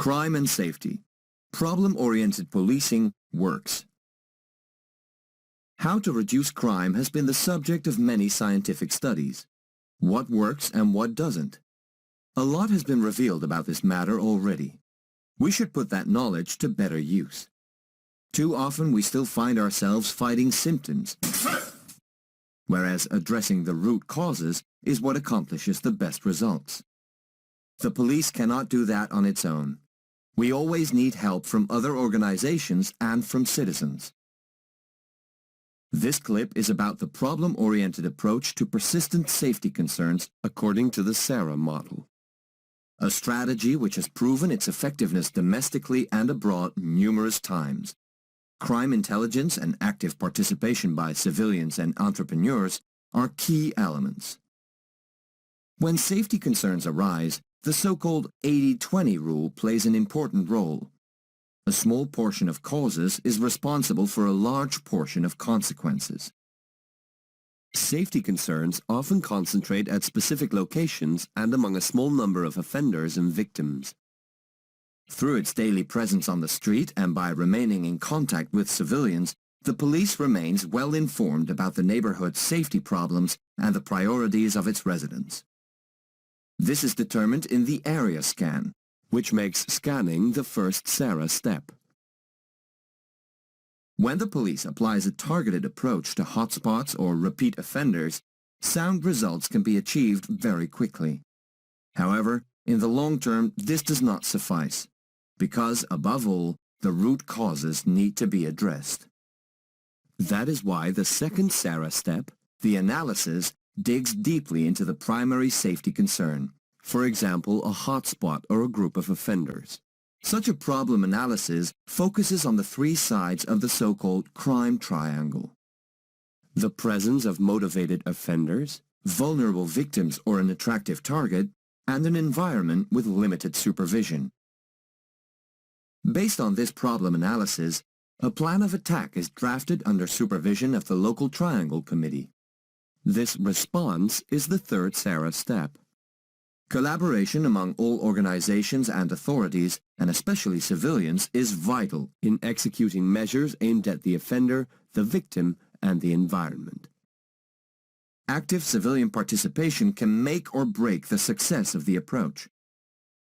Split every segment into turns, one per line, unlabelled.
Crime and safety. Problem-oriented policing works. How to reduce crime has been the subject of many scientific studies. What works and what doesn't? A lot has been revealed about this matter already. We should put that knowledge to better use. Too often we still find ourselves fighting symptoms, whereas addressing the root causes is what accomplishes the best results. The police cannot do that on its own. We always need help from other organizations and from citizens. This clip is about the problem-oriented approach to persistent safety concerns according to the SARA model. A strategy which has proven its effectiveness domestically and abroad numerous times. Crime intelligence and active participation by civilians and entrepreneurs are key elements. When safety concerns arise, the so-called 80-20 rule plays an important role. A small portion of causes is responsible for a large portion of consequences. Safety concerns often concentrate at specific locations and among a small number of offenders and victims. Through its daily presence on the street and by remaining in contact with civilians, the police remains well informed about the neighborhood's safety problems and the priorities of its residents. This is determined in the area scan, which makes scanning the first SARA step. When the police applies a targeted approach to hotspots or repeat offenders, sound results can be achieved very quickly. However, in the long term, this does not suffice, because, above all, the root causes need to be addressed. That is why the second SARA step, the analysis, digs deeply into the primary safety concern, for example, a hotspot or a group of offenders. Such a problem analysis focuses on the three sides of the so-called crime triangle: the presence of motivated offenders, vulnerable victims or an attractive target, and an environment with limited supervision. Based on this problem analysis, a plan of attack is drafted under supervision of the local triangle committee. This response is the third SARA step. Collaboration among all organizations and authorities, and especially civilians, is vital in executing measures aimed at the offender, the victim, and the environment. Active civilian participation can make or break the success of the approach.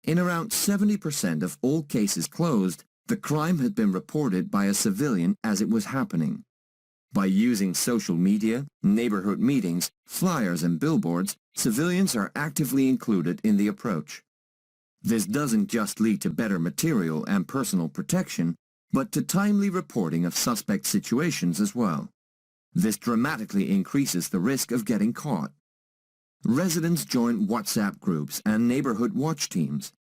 In around 70% of all cases closed, the crime had been reported by a civilian as it was happening. By using social media, neighborhood meetings, flyers and billboards, civilians are actively included in the approach. This doesn't just lead to better material and personal protection, but to timely reporting of suspect situations as well. This dramatically increases the risk of getting caught. Residents join WhatsApp groups and neighborhood watch teams,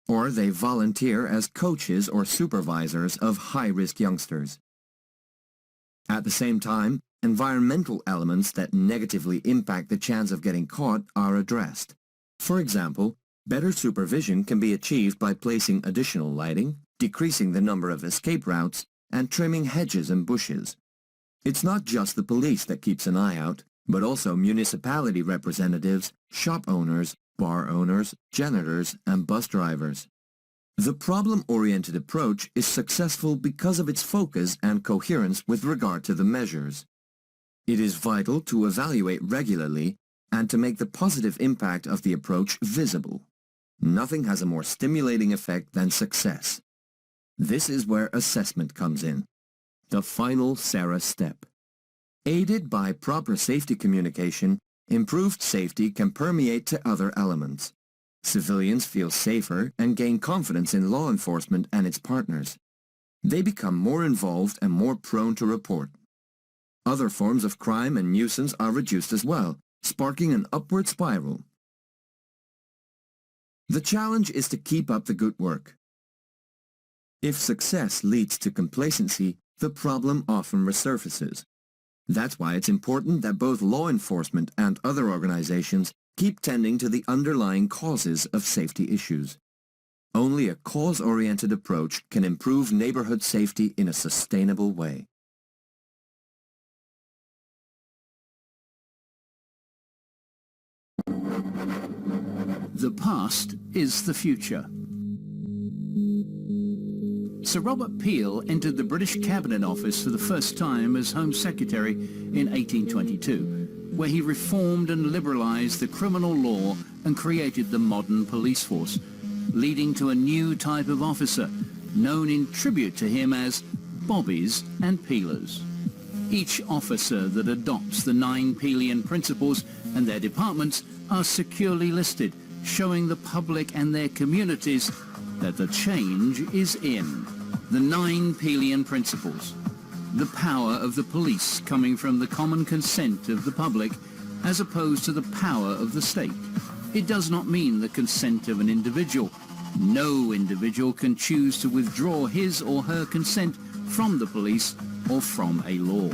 or they volunteer as coaches or supervisors of high-risk youngsters. At the same time, environmental elements that negatively impact the chance of getting caught are addressed. For example, better supervision can be achieved by placing additional lighting, decreasing the number of escape routes, and trimming hedges and bushes. It's not just the police that keeps an eye out, but also municipality representatives, shop owners, bar owners, janitors, and bus drivers. The problem-oriented approach is successful because of its focus and coherence with regard to the measures. It is vital to evaluate regularly and to make the positive impact of the approach visible. Nothing has a more stimulating effect than success. This is where assessment comes in, the final SARA step. Aided by proper safety communication, improved safety can permeate to other elements. Civilians feel safer and gain confidence in law enforcement and its partners. They become more involved and more prone to report. Other forms of crime and nuisance are reduced as well, sparking an upward spiral. The challenge is to keep up the good work. If success leads to complacency, the problem often resurfaces. That's why it's important that both law enforcement and other organizations keep tending to the underlying causes of safety issues. Only a cause-oriented approach can improve neighborhood safety in a sustainable way.
The past is the future. Sir Robert Peel entered the British Cabinet Office for the first time as Home Secretary in 1822, where he reformed and liberalised the criminal law and created the modern police force, leading to a new type of officer, known in tribute to him as bobbies and peelers. Each officer that adopts the 9 Peelian principles and their departments are securely listed, showing the public and their communities that the change is in. The 9 Peelian principles. The power of the police coming from the common consent of the public as opposed to the power of the state. It does not mean the consent of an individual. No individual can choose to withdraw his or her consent from the police or from a law.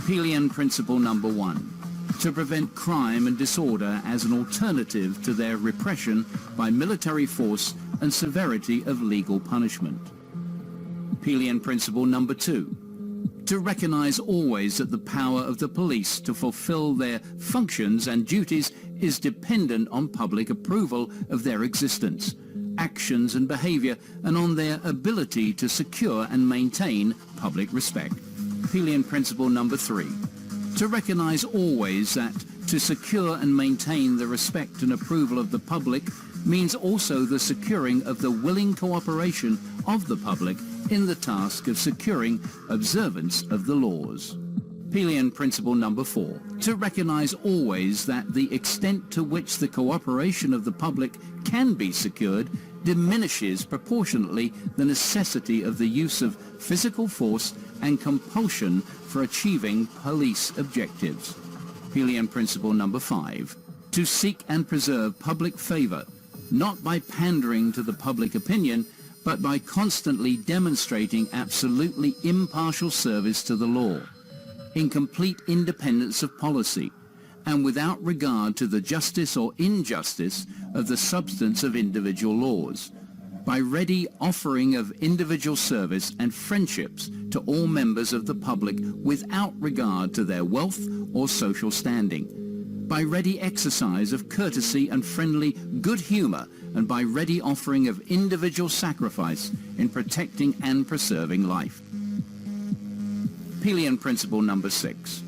Peelian principle number 1. To prevent crime and disorder as an alternative to their repression by military force and severity of legal punishment. Peelian principle number 2. To recognize always that the power of the police to fulfill their functions and duties is dependent on public approval of their existence, actions and behavior, and on their ability to secure and maintain public respect. Peelian principle number 3. To recognize always that to secure and maintain the respect and approval of the public means also the securing of the willing cooperation of the public in the task of securing observance of the laws. Peelian principle number 4. To recognize always that the extent to which the cooperation of the public can be secured diminishes proportionately the necessity of the use of physical force and compulsion for achieving police objectives. Peelian principle number 5. To seek and preserve public favor, not by pandering to the public opinion, but by constantly demonstrating absolutely impartial service to the law, in complete independence of policy, and without regard to the justice or injustice of the substance of individual laws, by ready offering of individual service and friendships to all members of the public without regard to their wealth or social standing, by ready exercise of courtesy and friendly good humor, and by ready offering of individual sacrifice in protecting and preserving life. Peelian principle number 6.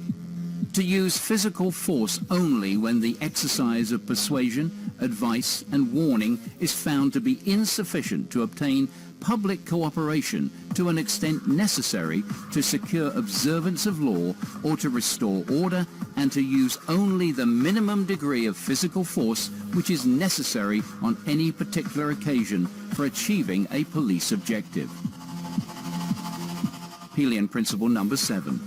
To use physical force only when the exercise of persuasion, advice and warning is found to be insufficient to obtain public cooperation to an extent necessary to secure observance of law or to restore order, and to use only the minimum degree of physical force which is necessary on any particular occasion for achieving a police objective. Peelian principle number 7.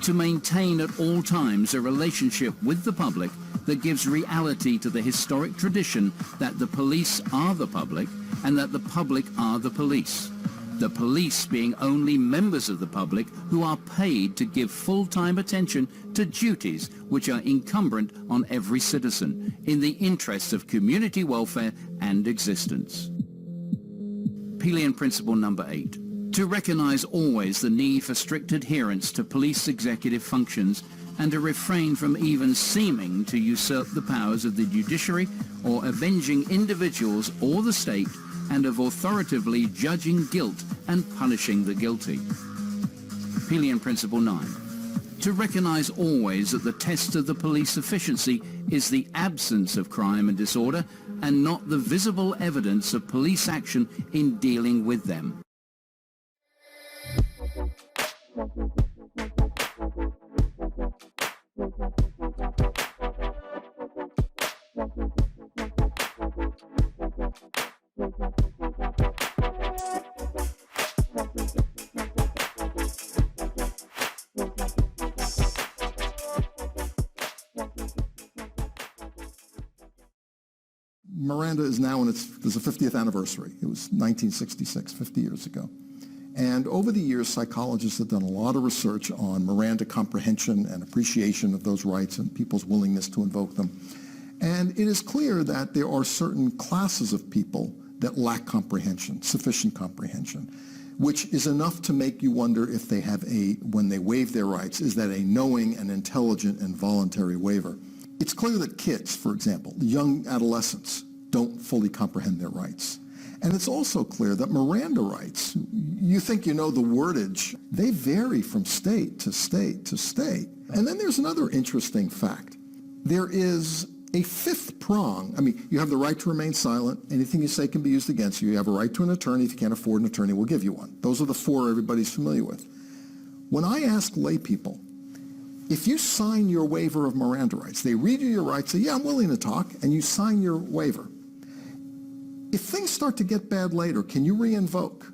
To maintain at all times a relationship with the public that gives reality to the historic tradition that the police are the public and that the public are the police. The police being only members of the public who are paid to give full-time attention to duties which are incumbent on every citizen in the interests of community welfare and existence. Peelian principle number 8. To recognize always the need for strict adherence to police executive functions and to refrain from even seeming to usurp the powers of the judiciary or avenging individuals or the state, and of authoritatively judging guilt and punishing the guilty. Peelian principle 9. To recognize always that the test of the police efficiency is the absence of crime and disorder and not the visible evidence of police action in dealing with them.
Miranda is now there's a 50th anniversary. It was 1966, 50 years ago. And over the years, psychologists have done a lot of research on Miranda comprehension and appreciation of those rights and people's willingness to invoke them. And it is clear that there are certain classes of people that lack comprehension, sufficient comprehension, which is enough to make you wonder if they have when they waive their rights, is that a knowing and intelligent and voluntary waiver? It's clear that kids, for example, the young adolescents, don't fully comprehend their rights. And it's also clear that Miranda rights, you think you know the wordage, they vary from state to state to state. And then there's another interesting fact. There is a fifth prong. I mean, you have the right to remain silent. Anything you say can be used against you. You have a right to an attorney. If you can't afford an attorney, we'll give you one. Those are the four everybody's familiar with. When I ask lay people, if you sign your waiver of Miranda rights, they read you your rights, say, yeah, I'm willing to talk, and you sign your waiver. If things start to get bad later, can you re-invoke?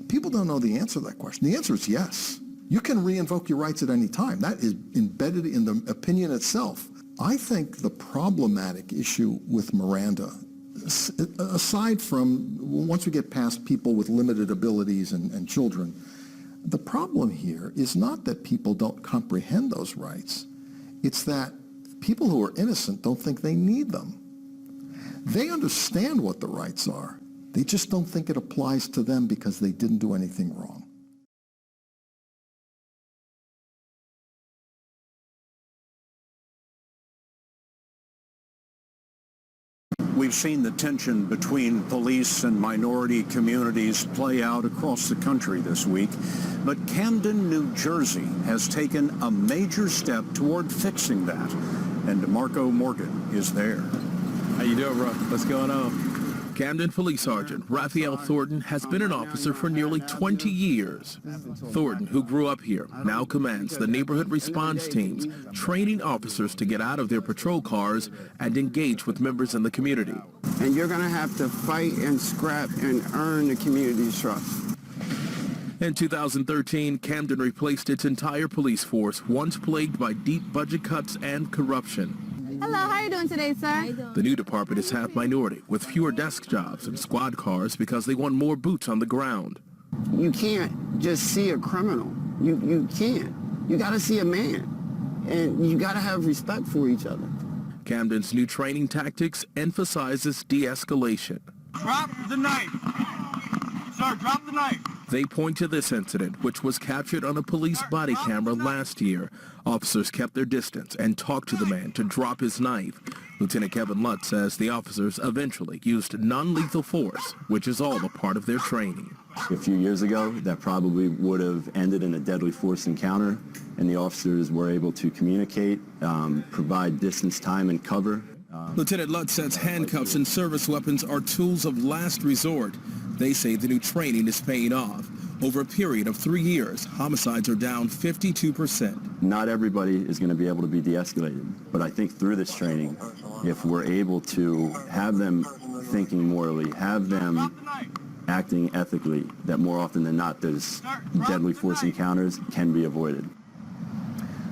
People don't know the answer to that question. The answer is yes. You can re-invoke your rights at any time. That is embedded in the opinion itself. I think the problematic issue with Miranda, aside from once we get past people with limited abilities and children, the problem here is not that people don't comprehend those rights. It's that people who are innocent don't think they need them. They understand what the rights are. They just don't think it applies to them because they didn't do anything wrong.
We've seen the tension between police and minority communities play out across the country this week, but Camden, New Jersey has taken a major step toward fixing that, and DeMarco Morgan is there.
How you doing, bro? What's going on?
Camden Police Sergeant Raphael Thornton has been an officer for nearly 20 years. Thornton, who grew up here, now commands the neighborhood response teams, training officers to get out of their patrol cars and engage with members in the community.
And you're going to have to fight and scrap and earn the community's trust.
In 2013, Camden replaced its entire police force, once plagued by deep budget cuts and corruption.
Hello, how are you doing today, sir?
The new department is half minority, with fewer desk jobs and squad cars because they want more boots on the ground.
You can't just see a criminal. You can't. You got to see a man. And you got to have respect for each other.
Camden's new training tactics emphasizes de-escalation.
Drop the knife. Sir, drop the knife.
They point to this incident, which was captured on a police body camera last year. Officers kept their distance and talked to the man to drop his knife. Lieutenant Kevin Lutz says the officers eventually used non-lethal force, which is all a part of their training.
A few years ago, that probably would have ended in a deadly force encounter, and the officers were able to communicate, provide distance, time, and cover.
Lieutenant Lutz says handcuffs and service weapons are tools of last resort. They say the new training is paying off. Over a period of 3 years, homicides are down 52%.
Not everybody is going to be able to be de-escalated, but I think through this training, if we're able to have them thinking morally, have them acting ethically, that more often than not, those deadly force encounters can be avoided.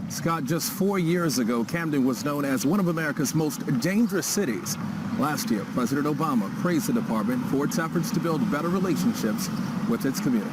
Scott, just 4 years ago, Camden was known as one of America's most dangerous cities. Last year, President Obama praised the department for its efforts to build better relationships with its community.